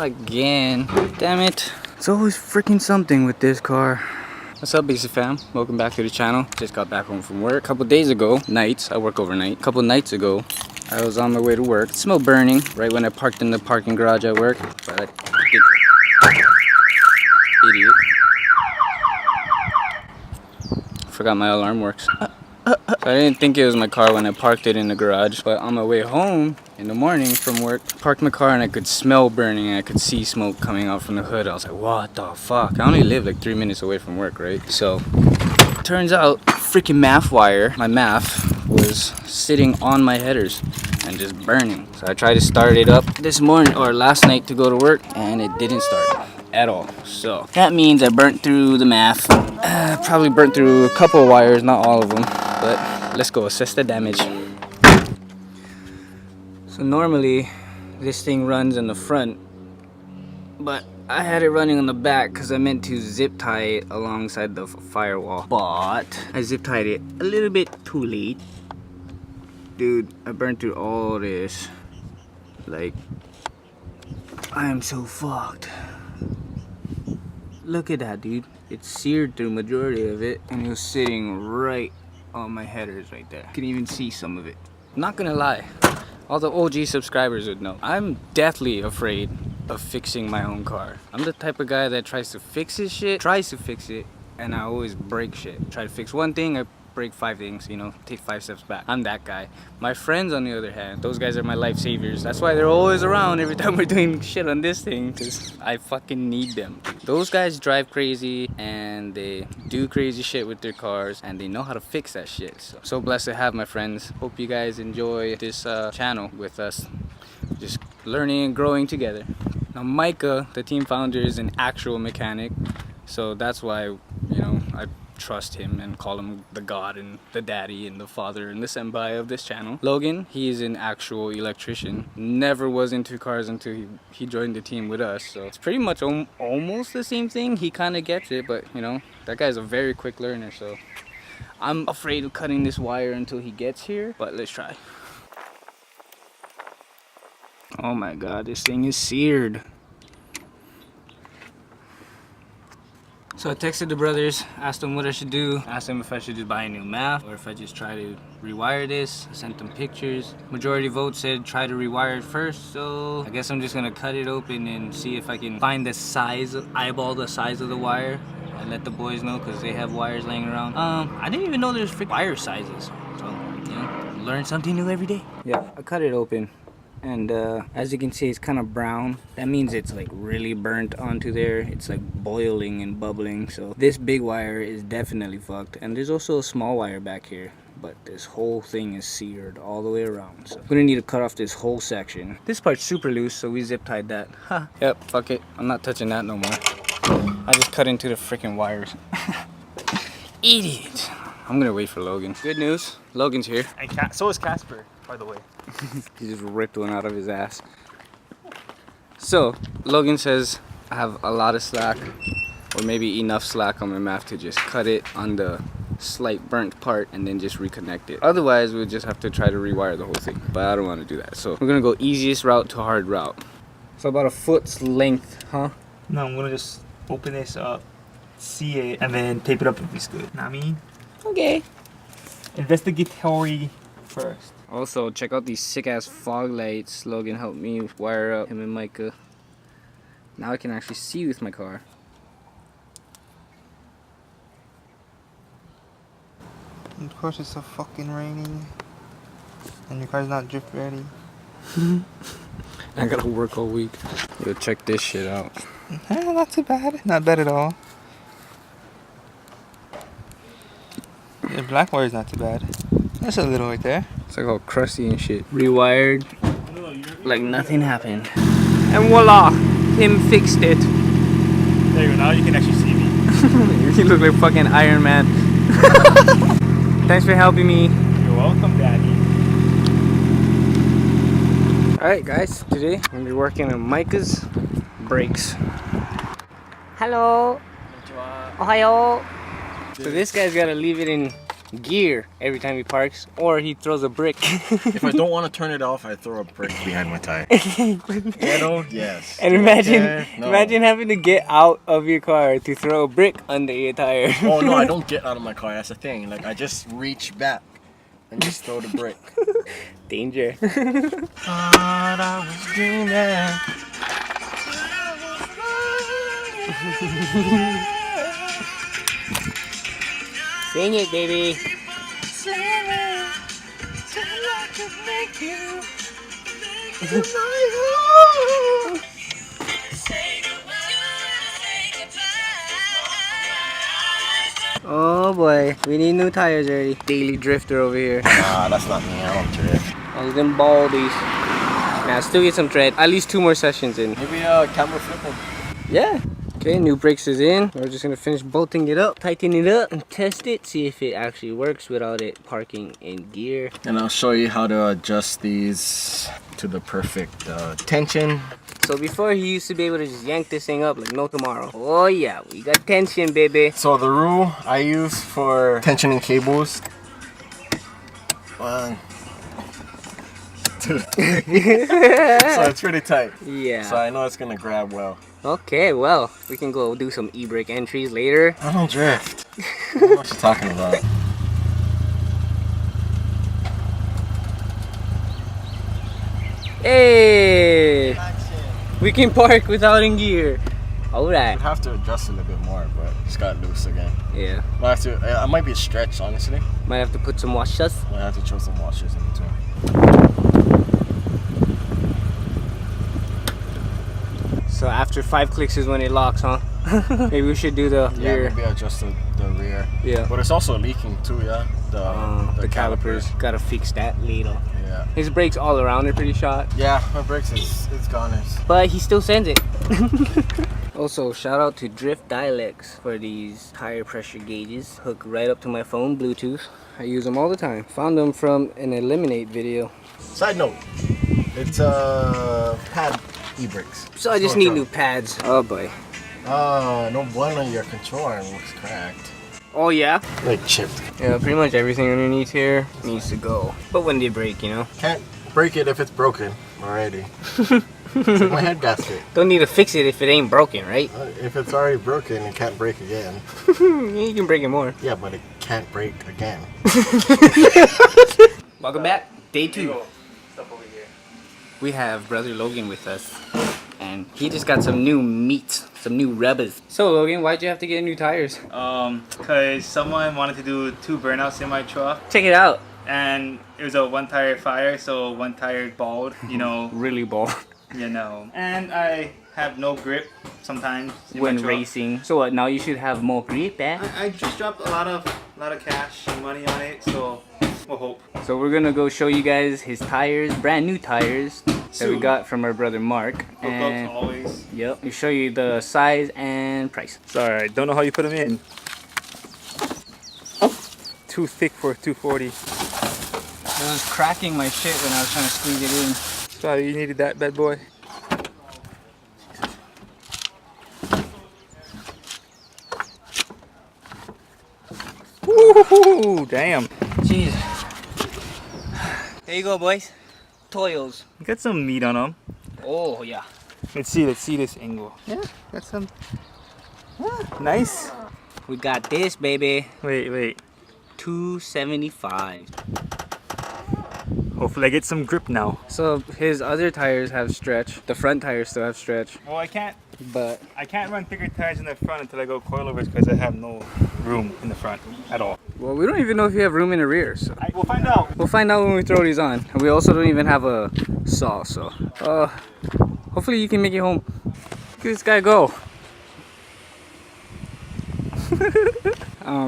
Not again. Damn it. It's always freaking something with this car. What's up, Basic Fam? Welcome back to the channel. Just got back home from work. A couple days ago, nights, I work overnight. A couple nights ago, I was on my way to work. It smelled burning right when I parked in the parking garage at work. But I did. Idiot. Forgot my alarm works. So I didn't think it was my car when I parked it in the garage, but on my way home in the morning from work, parked my car and I could smell burning and I could see smoke coming out from the hood. I was like, what the fuck? I only live like 3 minutes away from work, right? So turns out freaking MAF wire, my MAF, was sitting on my headers and just burning. So I tried to start it up this morning or last night to go to work and it didn't start at all. So that means I burnt through the MAF. Probably burnt through a couple of wires, not all of them, but let's go assess the damage. So normally this thing runs in the front, but I had it running on the back because I meant to zip tie it alongside the firewall, but I zip tied it a little bit too late. Dude, I burnt through all this. Like, I am so fucked. Look at that, dude. It's seared through majority of it, and it was sitting right on my headers right there. You can even see some of it. I'm not gonna lie, all the OG subscribers would know. I'm deathly afraid of fixing my own car. I'm the type of guy that tries to fix his shit, and I always break shit. Try to fix one thing, I break 5 things, you know, take 5 steps back. I'm that guy. My friends, on the other hand, those guys are my life saviors. That's why they're always around every time we're doing shit on this thing, because I fucking need them. Those guys drive crazy and they do crazy shit with their cars and they know how to fix that shit. So blessed to have my friends. Hope you guys enjoy this channel with us, just learning and growing together. Now Micah, the team founder, is an actual mechanic, so that's why, you know, I trust him and call him the god and the daddy and the father and the senpai of this channel. Logan, he is an actual electrician. Never was into cars until he joined the team with us, so it's pretty much almost the same thing. He kind of gets it, but you know, that guy's a very quick learner, so I'm afraid of cutting this wire until he gets here, but let's try. Oh my god, this thing is seared. So I texted the brothers, asked them what I should do, asked them if I should just buy a new MAF or if I just try to rewire this. I sent them pictures. Majority vote said try to rewire it first, so I guess I'm just gonna cut it open and see if I can find the size, eyeball the size of the wire and let the boys know because they have wires laying around. I didn't even know there's freaking wire sizes, so you know, learn something new every day. Yeah, I cut it open. And as you can see, it's kind of brown. That means it's like really burnt onto there. It's like boiling and bubbling. So this big wire is definitely fucked. And there's also a small wire back here, but this whole thing is seared all the way around. So I'm gonna need to cut off this whole section. This part's super loose, so we zip tied that. Huh. Yep, fuck it. I'm not touching that no more. I just cut into the freaking wires. Idiot. I'm gonna wait for Logan. Good news, Logan's here. And so is Casper, by the way. He just ripped one out of his ass. So Logan says I have a lot of slack, or maybe enough slack on my MAF to just cut it on the slight burnt part and then just reconnect it. Otherwise we'll just have to try to rewire the whole thing, but I don't want to do that. So we're gonna go easiest route to hard route. So about a foot's length, huh? No, I'm gonna just open this up, see it, and then tape it up if it's good. Know what I mean? Okay. Investigatory first. Also, check out these sick-ass fog lights Logan helped me wire up, him and Micah. Now I can actually see with my car. Of course it's so fucking raining. And your car's not drift ready. I gotta work all week. Yo, check this shit out. Not too bad. Not bad at all. The black wire's not too bad. That's a little right there. It's like all crusty and shit. Rewired like nothing happened. And voila! Him fixed it. There you go, now you can actually see me. You look like fucking Iron Man. Thanks for helping me. You're welcome, Daddy. Alright guys, today I'm gonna be working on Micah's brakes. Hello! Ohayo! So this guy's gotta leave it in gear every time he parks, or he throws a brick. If I don't want to turn it off, I throw a brick behind my tire. Ghetto? Yes. And imagine, No. imagine having to get out of your car to throw a brick under your tire. Oh no, I don't get out of my car. That's the thing. Like I just reach back and just throw the brick. Danger. Thought I was dreaming. Sing it, baby. Oh boy, we need new tires already. Daily drifter over here. Nah, that's not me. I don't drift. All them baldies. Nah, still get some tread. At least 2 more sessions in. Maybe camera flipping. Yeah. Okay, new brakes is in. We're just gonna finish bolting it up, tighten it up, and test it. See if it actually works without it parking in gear. And I'll show you how to adjust these to the perfect tension. So before, he used to be able to just yank this thing up like no tomorrow. Oh yeah, we got tension, baby. So the rule I use for tensioning cables, 1, 2, 3. So it's pretty tight. Yeah. So I know it's gonna grab well. Okay, well, we can go do some e-brake entries later. I don't drift. I don't know what you're talking about. Hey! We can park without in gear. Alright. I'd have to adjust it a bit more, but it's got loose again. Yeah. I have to. I might be stretched, honestly. Might have to put some washers. I have to throw some washers in between. So after 5 clicks is when it locks, huh? Maybe we should do the Yeah, rear. maybe adjust the rear. Yeah. But it's also leaking too, yeah. The calipers. Gotta fix that later. Yeah. His brakes all around are pretty shot. Yeah, my brakes it's gone. But he still sends it. Also, shout out to Drift Dialects for these tire pressure gauges. Hook right up to my phone, Bluetooth. I use them all the time. Found them from an Eliminate video. Side note, it's pad e-brakes. So I just need new pads. Oh boy. No bueno, your control arm looks cracked. Oh yeah? Like chipped. Yeah, pretty much everything underneath here needs to go. But when they break, you know? Can't break it if it's broken already. It's like my head gasket. Don't need to fix it if it ain't broken, right? If it's already broken, it can't break again. You can break it more. Yeah, but it can't break again. Welcome back. Day 2. We have brother Logan with us. And he just got some new meat, some new rubbers. So Logan, why'd you have to get new tires? Cause someone wanted to do 2 burnouts in my truck, Check it out. and it was a 1 tire fire, so 1 tire bald, you know, Really bald. And I have no grip sometimes in When my truck. racing. So what, now you should have more grip, eh? I just dropped a lot of cash and money on it, so we'll hope. So we're gonna go show you guys his tires, brand new tires that we Soon. got from our brother Mark. Hook And up always. yep, we show you the size and price. Sorry, I don't know how you put them in. Too thick for 240. It was cracking my shit when I was trying to squeeze it in. Sorry, you needed that bad boy. Woo! Damn. Jeez. There you go, boys. Toils. Got some meat on them. Oh yeah. Let's see this angle. Yeah, got some. Nice. We got this, baby. Wait. $275. Hopefully I get some grip now. So his other tires have stretch. The front tires still have stretch, Well, I can't but run bigger tires in the front until I go coilovers because I have no room in the front at all. well, we don't even know if you have room in the rear. So We'll find out. we'll find out when we throw these on. And we also don't even have a saw. So hopefully you can make it home. Look at this guy go.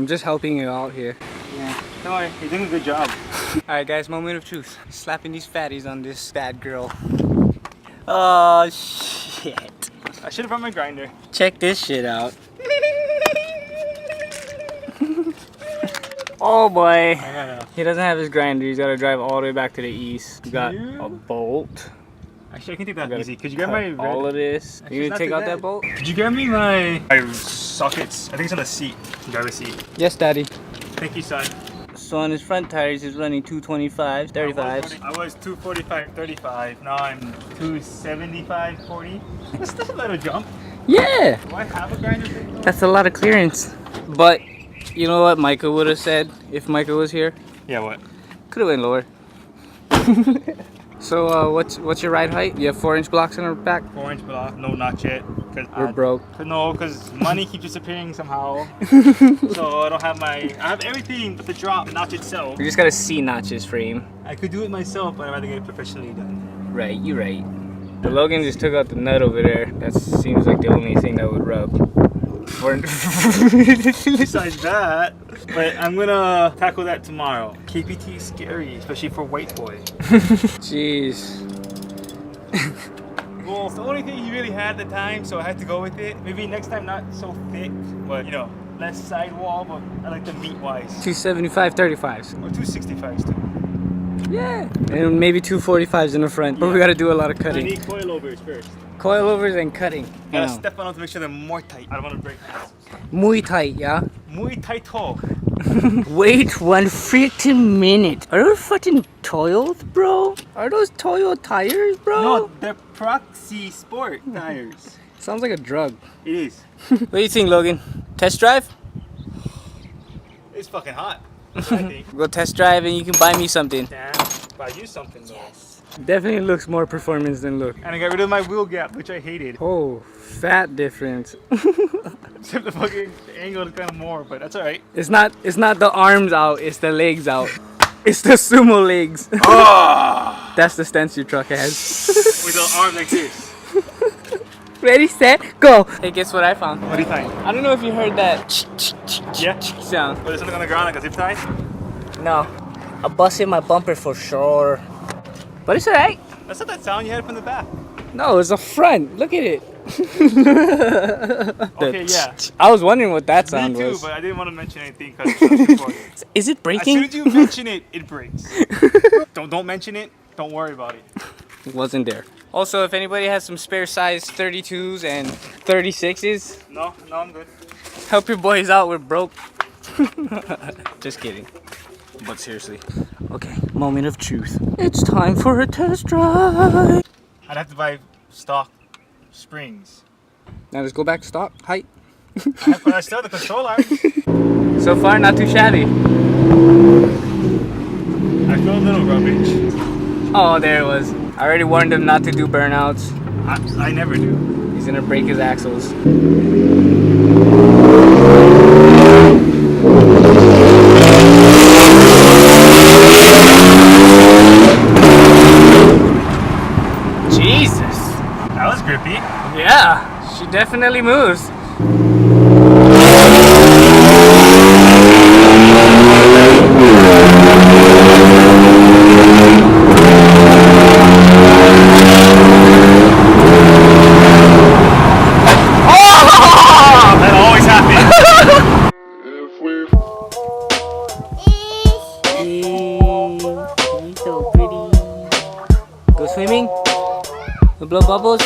Just helping you out here. Yeah. Don't worry, you're doing a good job. Alright guys, moment of truth. Slapping these fatties on this bad girl. Oh shit. I should have brought my grinder. Check this shit out. Oh boy. I know. He doesn't have his grinder. He's got to drive all the way back to the east. We got a bolt. Actually, I can take that Gotta easy. Could you grab cut my red? all of this? Actually, You it's gonna not take too out bad. that bolt? Could you grab me my sockets? I think it's on the seat. Driver's seat. Yes, daddy. Thank you, son. So on his front tires, he's running 225, 35s. I was 245, 35. Now I'm 275, 40. That's still a little jump. Yeah, Do I have a grinder thing? that's a lot of clearance. But you know what Micah would have said if Micah was here? Yeah, what? Could have went lower. So what's your ride height? You have 4-inch blocks in our back? 4-inch block. No, not yet. We're broke. No, because money keeps disappearing somehow. So I don't have I have everything but the drop notch itself. We just got a C notches frame. I could do it myself, but I'd rather get it professionally done. Right, you're right. The Logan just took out the nut over there. That seems like the only thing that would rub. Besides that, but I'm gonna tackle that tomorrow. KPT is scary, especially for white boy. Jeez. Well, it's the only thing he really had at the time, so I had to go with it. Maybe next time not so thick, but you know, less sidewall, but I like the meat wise. 275 35s. Or 265s too. Yeah. And maybe 245s in the front. But we gotta do a lot of I cutting. need coilovers first. Coilovers and cutting. Gotta Yeah. step on them to make sure they're more tight. I don't want to break them. Muy tight, yeah? Muy tight toe. Wait 1 freaking minute. Are those fucking Toyos, bro? Are those Toyo tires, bro? No, they're Proxy Sport tires. Sounds like a drug. It is. What do you think, Logan? Test drive? It's fucking hot. That's what I think. Go test drive and you can buy me something. Damn, buy you something though. Definitely looks more performance than look. And I got rid of my wheel gap, which I hated. Oh, fat difference. Except the fucking angle is kind of more, but that's alright. It's not the arms out, it's the legs out. It's the sumo legs. Oh! That's the stance your truck has. With the arm like this. Ready, set, go. Hey, guess what I found? What do you think? I don't know if you heard that Yeah? sound. Oh, there's something on the ground like a zip tie? No, I busted my bumper for sure. But it's alright. That's not that sound you had from the back. No, it's a front. Look at it. Okay, yeah. I was wondering what that Me sound too, was. but I didn't want to mention anything because it's recorded. Is it As breaking? soon as you mention it, it breaks. Don't mention it. Don't worry about it. It wasn't there. Also, if anybody has some spare size 32s and 36s, No, I'm good. help your boys out. We're broke. Just kidding. But seriously. Okay, moment of truth. It's time for a test drive. I'd have to buy stock springs. Now let's go back to stock height. But I still have the controller. So far, not too shabby. I feel a little rubbage. Oh, there it was. I already warned him not to do burnouts. I never do. He's gonna break his axles. Jesus. That was grippy. Yeah, she definitely moves. That always happens. He's so pretty. Go swimming? We'll blow bubbles?